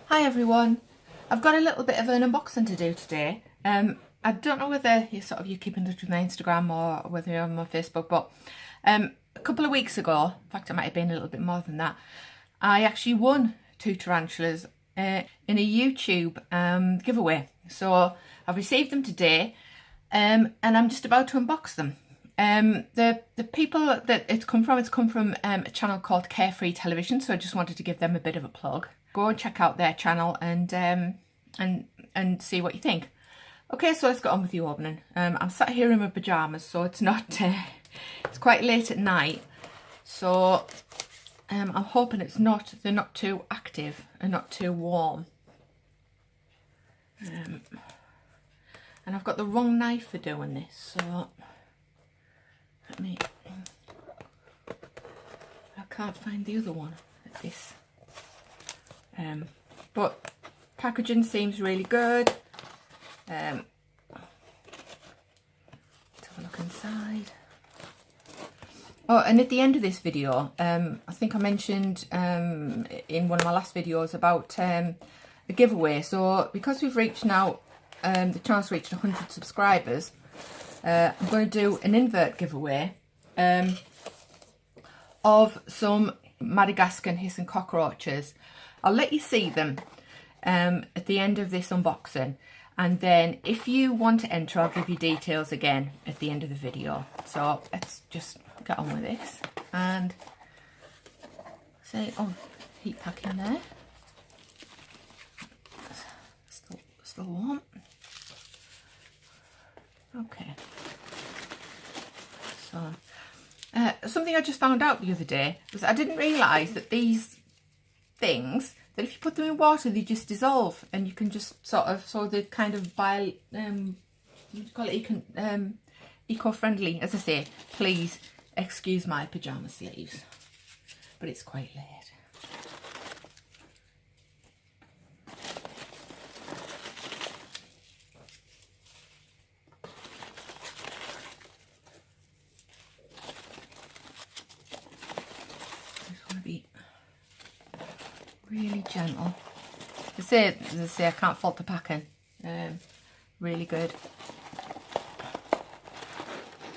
Hi everyone, I've got a little bit of an unboxing to do today. I don't know whether you keep in touch with my Instagram or whether you're on my Facebook, but a couple of weeks ago, in fact it might have been a little bit more than that, I actually won 2 tarantulas in a YouTube giveaway. So I've received them today and I'm just about to unbox them. The people that it's come from a channel called Carefree Television, so I just wanted to give them a bit of a plug. Go and check out their channel and see what you think. Okay, so let's get on with the opening. I'm sat here in my pyjamas, so it's not it's quite late at night, so I'm hoping they're not too active and not too warm. And I've got the wrong knife for doing this, so I can't find the other one at this. But packaging seems really good. Let's have a look inside. Oh, and at the end of this video, I think I mentioned in one of my last videos about a giveaway. So because we've reached now, the channel's reached 100 subscribers, I'm going to do an invert giveaway of some Madagascan hissing cockroaches. I'll let you see them at the end of this unboxing, and then if you want to enter, I'll give you details again at the end of the video. So let's just get on with this and say, oh, heat pack in there, still warm. Okay, so something I just found out the other day was I didn't realise that these things, that if you put them in water they just dissolve, and you can just so they're kind of what do you call it, eco-friendly. As I say, please excuse my pyjama sleeves, but it's quite late. Really gentle. As I say, I can't fault the packing. Really good.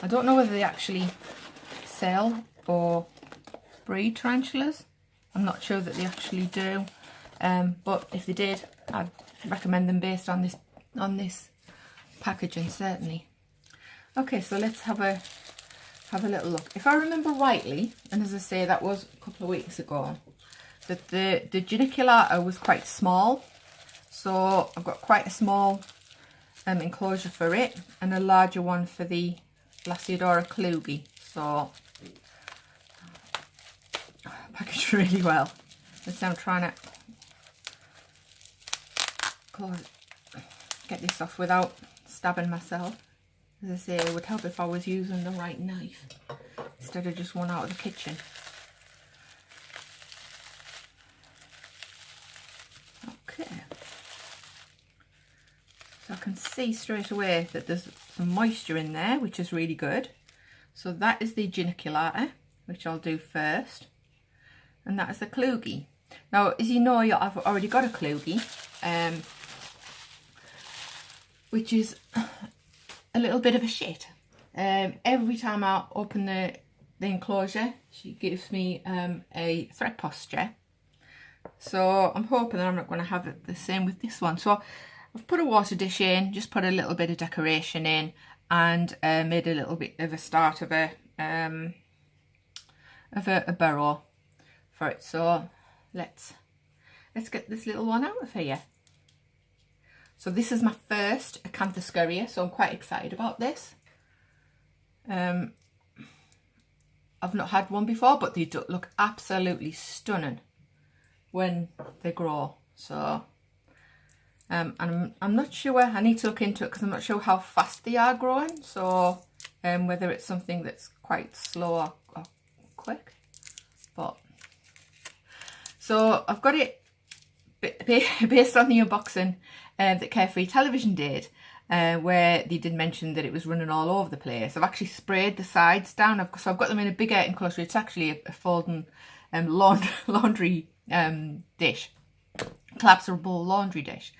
I don't know whether they actually sell or breed tarantulas. I'm not sure that they actually do. But if they did, I'd recommend them based on this packaging, certainly. Okay, so let's have a little look. If I remember rightly, and as I say, that was a couple of weeks ago, that the geniculata was quite small, so I've got quite a small enclosure for it and a larger one for the Lasiodora klugi. So packaged really well. I'm trying to get this off without stabbing myself. As I say, it would help if I was using the right knife instead of just one out of the kitchen. Okay, so I can see straight away that there's some moisture in there, which is really good. So that is the geniculata, which I'll do first, and that is the klugi. Now, as you know, I've already got a klugi, which is a little bit of a shit. Every time I open the enclosure, she gives me a threat posture. So I'm hoping that I'm not going to have it the same with this one. So I've put a water dish in, just put a little bit of decoration in, and made a little bit of a start of a burrow for it. So let's get this little one out of here. So this is my first Acanthoscurria, so I'm quite excited about this. I've not had one before, but they do look absolutely stunning when they grow. So and I'm not sure, I need to look into it because I'm not sure how fast they are growing, so whether it's something that's quite slow or quick. But so I've got it based on the unboxing that Carefree Television did, where they did mention that it was running all over the place. I've actually sprayed the sides down, so I've got them in a bigger enclosure. It's actually a folding laundry dish. collapsible laundry dish.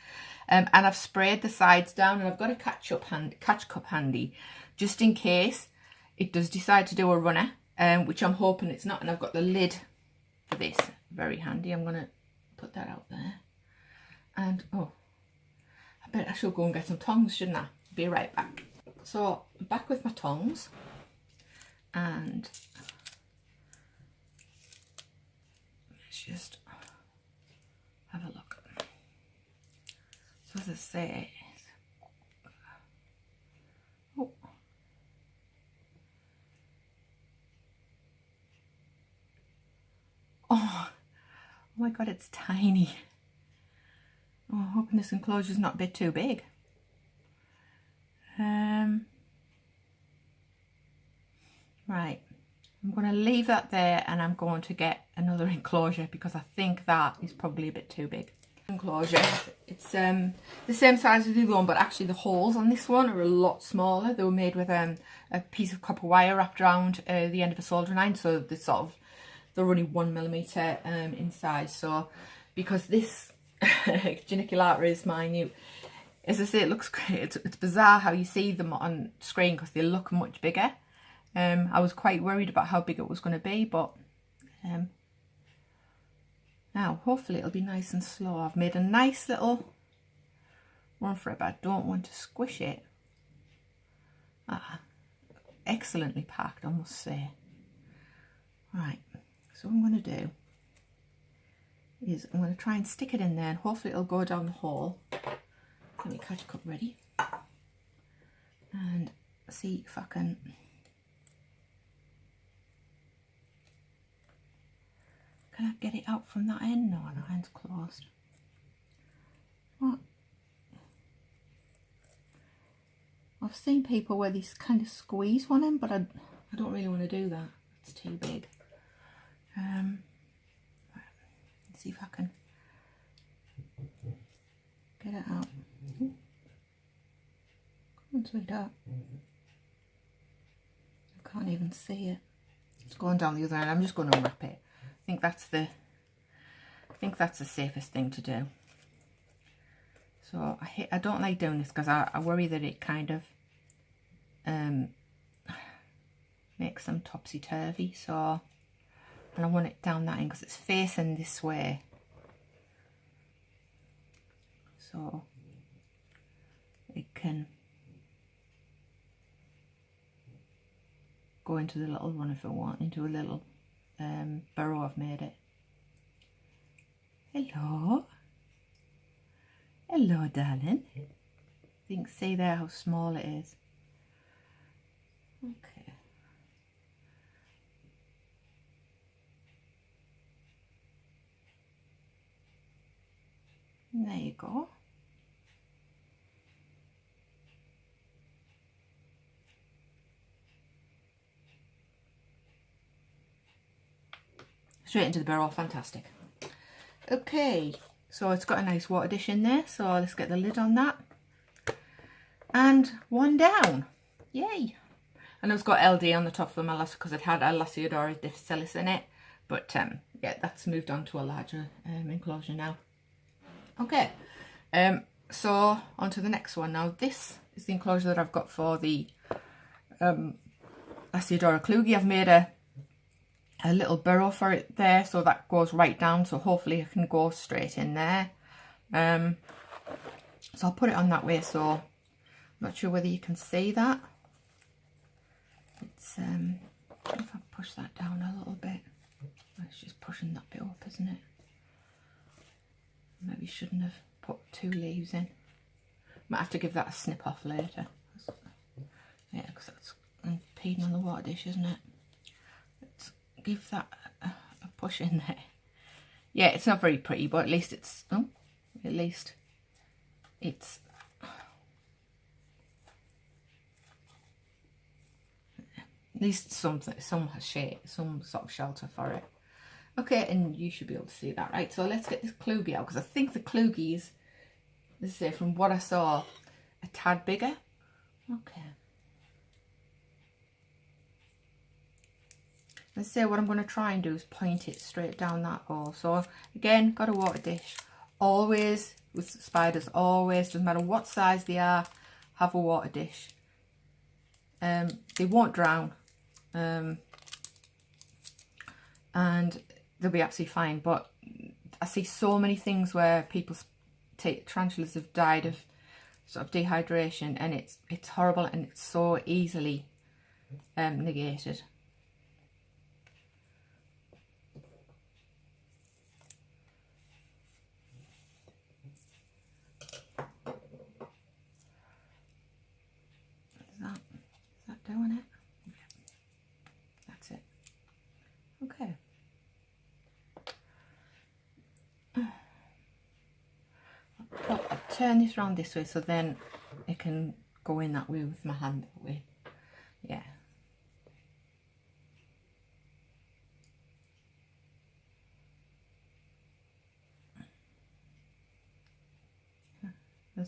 And I've sprayed the sides down, and I've got a catch cup handy just in case it does decide to do a runner, which I'm hoping it's not. And I've got the lid for this very handy. I'm going to put that out there. And oh, I bet I should go and get some tongs, shouldn't I? Be right back. So I'm back with my tongs, and let's just have a look. So as I say, oh, oh my god, it's tiny. Oh, I'm hoping this enclosure's not a bit too big. Right, I'm going to leave that there, and I'm going to get another enclosure because I think that is probably a bit too big. Enclosure, it's the same size as the other one, but actually the holes on this one are a lot smaller. They were made with a piece of copper wire wrapped around the end of a soldering iron, so they're only 1mm in size. So because this geniculata is minute, as I say, it looks great. It's bizarre how you see them on screen because they look much bigger. I was quite worried about how big it was going to be, but now hopefully it'll be nice and slow. I've made a nice little one for it, but I don't want to squish it. Excellently packed, I must say. Right, so what I'm going to do is I'm going to try and stick it in there, and hopefully it'll go down the hole. Let me catch a cup ready and see if I can. Can I get it out from that end? No, the end's closed. What? I've seen people where they kind of squeeze one in, but I don't really want to do that. It's too big. Let's see if I can get it out. Ooh. Come on, sweetheart. I can't even see it. It's going down the other end. I'm just going to unwrap it. I think that's the safest thing to do. So I don't like doing this because I worry that it kind of makes them topsy-turvy. So, and I want it down that end because it's facing this way. So it can go into the little one if I want, into a little burrow I've made it. Hello. Hello, darling. You can see there how small it is. Okay. And there you go. Straight into the barrel, fantastic. Okay, so it's got a nice water dish in there, so let's get the lid on that. And one down, yay. And it's got LD on the top of my because it had a Lasiodora difficilis in it, but yeah, that's moved on to a larger enclosure now. Okay, so on to the next one. Now this is the enclosure that I've got for the Lasiodora klugi. I've made a little burrow for it there, so that goes right down, so hopefully it can go straight in there. So I'll put it on that way, so I'm not sure whether you can see that. It's if I push that down a little bit, it's just pushing that bit up, isn't it? Maybe shouldn't have put 2 leaves in. Might have to give that a snip off later. Yeah, because that's impeding on the water dish, isn't it? Let's give that a push in there. Yeah, it's not very pretty, but at least it's some shade, some sort of shelter for it. Okay, and you should be able to see that, right? So let's get this klugi out, because I think the klugi is, let's say, from what I saw, a tad bigger. Okay. Let's say what I'm going to try and do is point it straight down that hole. So again, got a water dish always, with spiders, always, doesn't matter what size they are, have a water dish. They won't drown. And they'll be absolutely fine. But I see so many things where people's tarantulas have died of sort of dehydration, and it's horrible, and it's so easily negated. Is that doing it? Yeah. That's it. Okay. I'll turn this around this way so then it can go in that way with my hand that way. Yeah.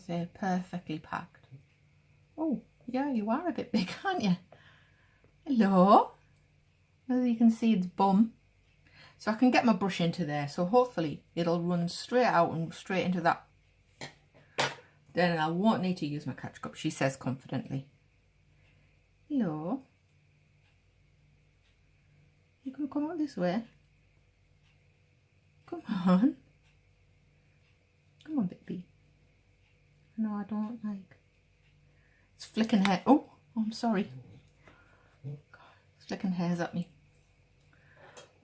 They're perfectly packed. Oh, yeah, you are a bit big, aren't you? Hello. As you can see, it's bum. So I can get my brush into there. So hopefully it'll run straight out and straight into that. Then I won't need to use my catch cup, she says confidently. Hello. You gonna come out this way? Come on. Come on, baby. No, I don't like. It's flicking hair. Oh, I'm sorry. It's flicking hairs at me.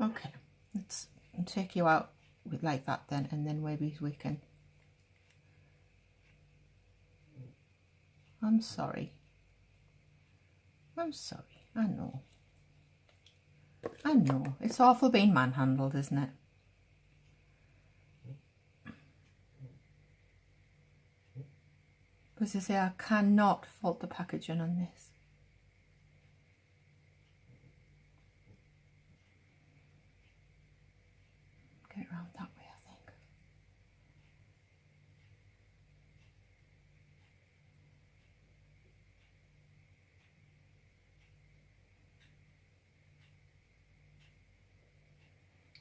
Okay, let's take you out with like that then, and then maybe we can. I'm sorry. I'm sorry. I know. I know. It's awful being manhandled, isn't it? Because I say I cannot fault the packaging on this. Get around that way, I think.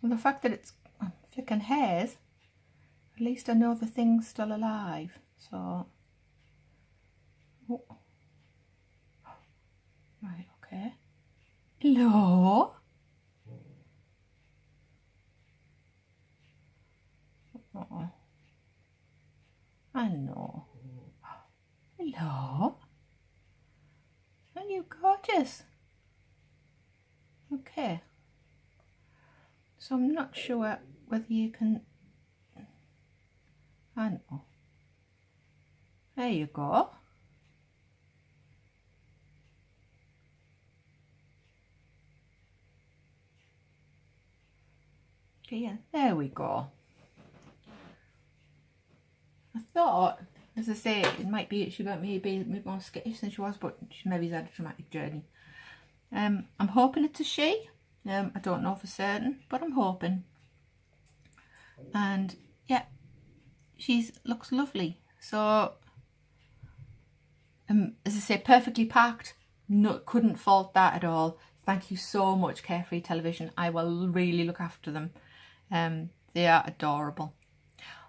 Well, the fact that it's flicking hairs, at least I know the thing's still alive. So, oh. Right, okay. Hello. Oh, I know. Hello. Aren't you gorgeous? Okay. So I'm not sure whether you can. I know. There you go. Okay, yeah, there we go. I thought, as I say, it might be she might maybe a bit more skittish than she was, but she maybe's had a traumatic journey. I'm hoping it's a she. I don't know for certain, but I'm hoping. And yeah, she looks lovely. So, as I say, perfectly packed. No, couldn't fault that at all. Thank you so much, Carefree Television. I will really look after them. They are adorable.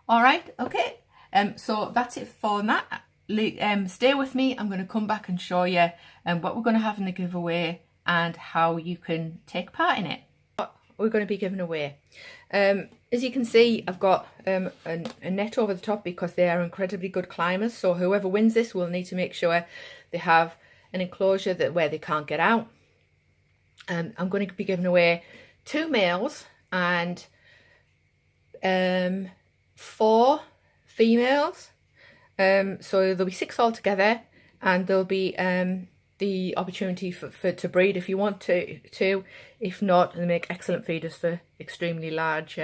All right, okay. So that's it for that. Stay with me. I'm going to come back and show you what we're going to have in the giveaway and how you can take part in it. What we're going to be giving away. As you can see, I've got a net over the top because they are incredibly good climbers. So whoever wins this will need to make sure they have an enclosure where they can't get out. I'm going to be giving away 2 males and 4 females. So there'll be 6 altogether, and there'll be the opportunity to breed if you want to. If not, they make excellent feeders for extremely large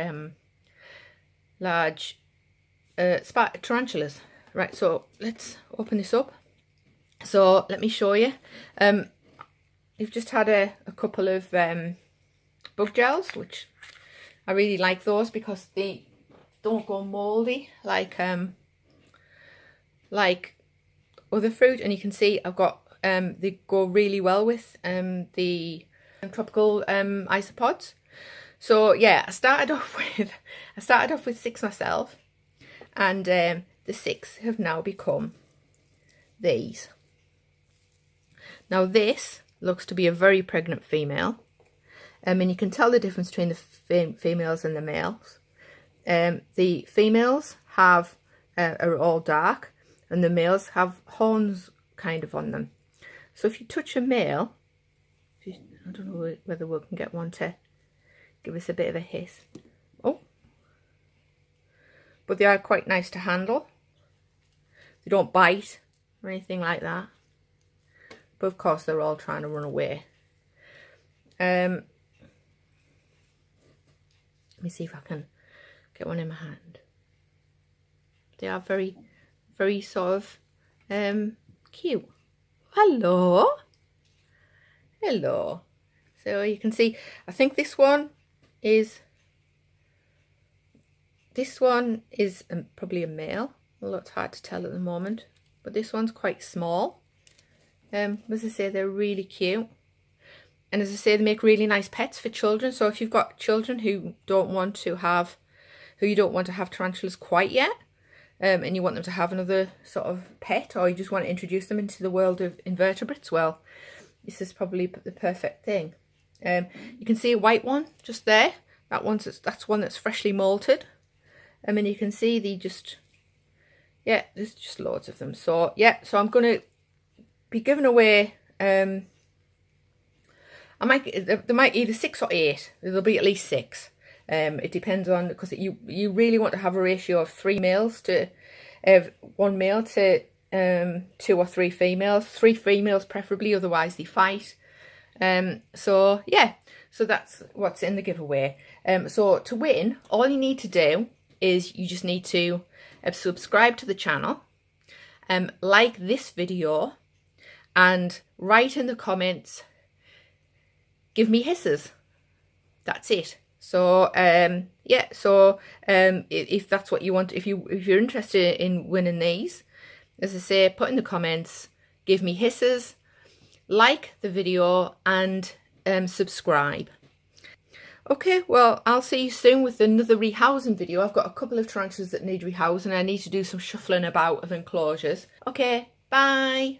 tarantulas. Right, so let's open this up. So let me show you. You've just had a couple of bug gels, which I really like those because they don't go mouldy like other fruit. And you can see I've got they go really well with the tropical isopods. So yeah, I started off with 6 myself, and the 6 have now become these. Now this looks to be a very pregnant female, and you can tell the difference between the females and the males. The females are all dark, and the males have horns kind of on them. So if you touch a male, I don't know whether we can get one to give us a bit of a hiss. Oh, but they are quite nice to handle. They don't bite or anything like that. But of course they're all trying to run away. Let me see if I can get one in my hand. They are very, very sort of cute. Hello. Hello. So you can see, I think this one is probably a male. Although it's hard to tell at the moment. But this one's quite small. As I say, they're really cute. And as I say, they make really nice pets for children. So if you've got children who you don't want to have tarantulas quite yet, and you want them to have another sort of pet, or you just want to introduce them into the world of invertebrates, well, this is probably the perfect thing. You can see a white one just there. That's one that's freshly molted. And you can see there's just loads of them. So yeah, so I'm going to be giving away, there might either 6 or 8. There'll be at least 6. It depends on, because you really want to have a ratio of 3 males to 1 male to 2 or 3 females. 3 females preferably, otherwise they fight. So yeah, so that's what's in the giveaway. So to win, all you need to do is you just need to subscribe to the channel, like this video, and write in the comments, give me hisses. That's it. So yeah, so if that's what you want, if you're interested in winning these, as I say, put in the comments, give me hisses, like the video, and subscribe. Okay, well, I'll see you soon with another rehousing video. I've got a couple of tarantulas that need rehousing. I need to do some shuffling about of enclosures. Okay, bye.